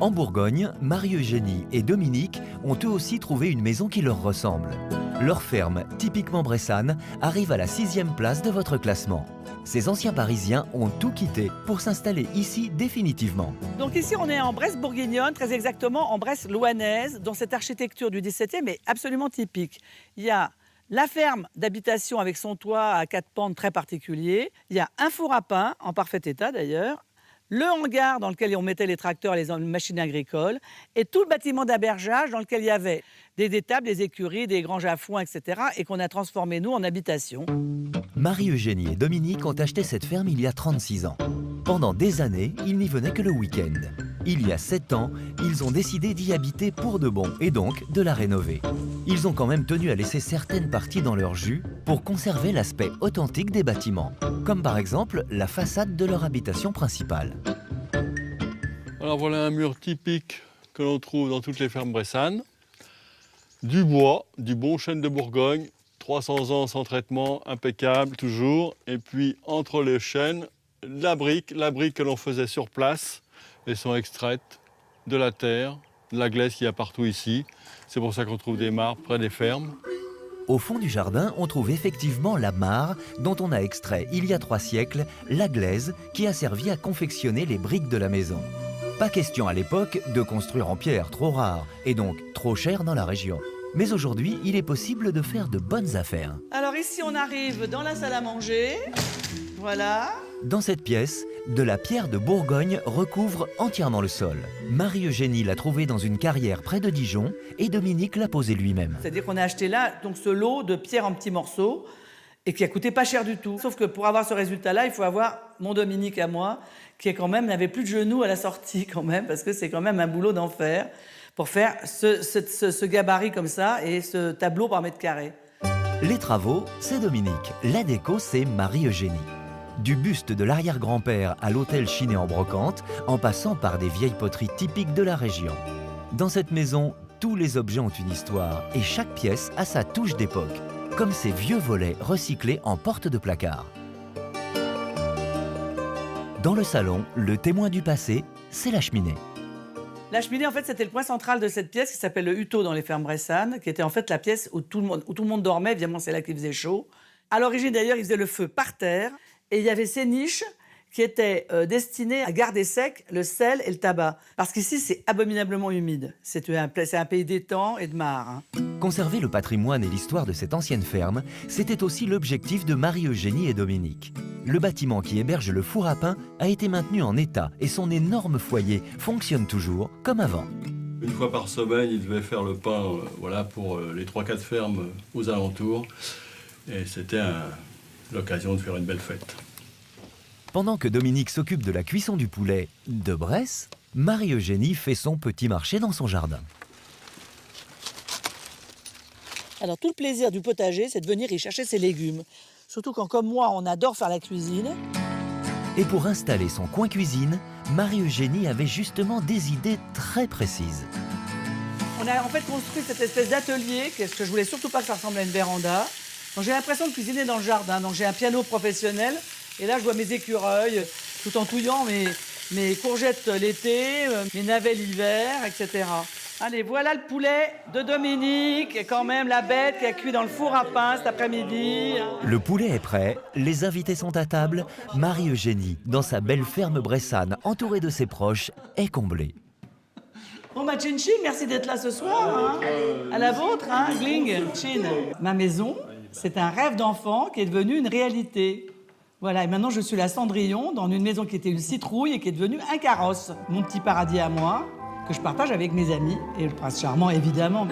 En Bourgogne, Marie-Eugénie et Dominique ont eux aussi trouvé une maison qui leur ressemble. Leur ferme, typiquement bressane, arrive à la 6e place de votre classement. Ces anciens Parisiens ont tout quitté pour s'installer ici définitivement. Donc ici, on est en Bresse bourguignonne, très exactement en Bresse louhannaise, dont cette architecture du XVIIe est absolument typique. Il y a la ferme d'habitation avec son toit à 4 pentes très particulier. Il y a un four à pain, en parfait état d'ailleurs. Le hangar dans lequel on mettait les tracteurs et les machines agricoles. Et tout le bâtiment d'hébergeage dans lequel il y avait des étables, des écuries, des granges à foin, etc. et qu'on a transformé, nous, en habitation. Marie-Eugénie et Dominique ont acheté cette ferme il y a 36 ans. Pendant des années, ils n'y venaient que le week-end. Il y a 7 ans, ils ont décidé d'y habiter pour de bon et donc de la rénover. Ils ont quand même tenu à laisser certaines parties dans leur jus pour conserver l'aspect authentique des bâtiments, comme par exemple la façade de leur habitation principale. Alors voilà un mur typique que l'on trouve dans toutes les fermes bressanes. Du bois, du bon chêne de Bourgogne, 300 ans sans traitement, impeccable toujours. Et puis entre les chênes, la brique que l'on faisait sur place. Elles sont extraites de la terre, de la glaise qu'il y a partout ici. C'est pour ça qu'on trouve des mares près des fermes. Au fond du jardin, on trouve effectivement la mare dont on a extrait il y a 3 siècles la glaise qui a servi à confectionner les briques de la maison. Pas question à l'époque de construire en pierre, trop rare et donc trop cher dans la région. Mais aujourd'hui, il est possible de faire de bonnes affaires. Alors ici, on arrive dans la salle à manger. Voilà. Dans cette pièce, de la pierre de Bourgogne recouvre entièrement le sol. Marie-Eugénie l'a trouvée dans une carrière près de Dijon et Dominique l'a posée lui-même. C'est-à-dire qu'on a acheté là donc ce lot de pierre en petits morceaux et qui a coûté pas cher du tout. Sauf que pour avoir ce résultat-là, il faut avoir mon Dominique à moi, qui est quand même n'avait plus de genoux à la sortie quand même, parce que c'est quand même un boulot d'enfer pour faire ce gabarit comme ça et ce tableau par mètre carré. Les travaux, c'est Dominique. La déco, c'est Marie-Eugénie. Du buste de l'arrière-grand-père à l'hôtel chiné en brocante, en passant par des vieilles poteries typiques de la région. Dans cette maison, tous les objets ont une histoire et chaque pièce a sa touche d'époque, comme ces vieux volets recyclés en porte de placard. Dans le salon, le témoin du passé, c'est la cheminée. La cheminée, en fait, c'était le point central de cette pièce qui s'appelle le huteau dans les fermes bressanes, qui était en fait la pièce où tout le monde dormait. Évidemment, c'est là qu'il faisait chaud. À l'origine, d'ailleurs, ils faisaient le feu par terre. Et il y avait ces niches qui étaient destinées à garder sec le sel et le tabac. Parce qu'ici, c'est abominablement humide. C'est un pays d'étangs et de mares. Hein. Conserver le patrimoine et l'histoire de cette ancienne ferme, c'était aussi l'objectif de Marie-Eugénie et Dominique. Le bâtiment qui héberge le four à pain a été maintenu en état et son énorme foyer fonctionne toujours comme avant. Une fois par semaine, ils devaient faire le pain voilà, pour les 3-4 fermes aux alentours. Et c'était l'occasion de faire une belle fête. Pendant que Dominique s'occupe de la cuisson du poulet de Bresse, Marie-Eugénie fait son petit marché dans son jardin. Alors, tout le plaisir du potager, c'est de venir y chercher ses légumes. Surtout quand, comme moi, on adore faire la cuisine. Et pour installer son coin cuisine, Marie-Eugénie avait justement des idées très précises. On a en fait construit cette espèce d'atelier, que je voulais surtout pas que ça ressemble à une véranda. Donc j'ai l'impression de cuisiner dans le jardin. Donc j'ai un piano professionnel. Et là, je vois mes écureuils, tout en touillant mes courgettes l'été, mes navets l'hiver, etc. Allez, voilà le poulet de Dominique, et quand même la bête qui a cuit dans le four à pain cet après-midi. Le poulet est prêt, les invités sont à table. Marie-Eugénie, dans sa belle ferme bressane, entourée de ses proches, est comblée. Bon, bah, Chin Chin, merci d'être là ce soir. Hein. À la vôtre, hein, Gling, Chin. Ma maison, c'est un rêve d'enfant qui est devenu une réalité. Voilà, et maintenant je suis la Cendrillon dans une maison qui était une citrouille et qui est devenue un carrosse. Mon petit paradis à moi, que je partage avec mes amis et le prince charmant, évidemment.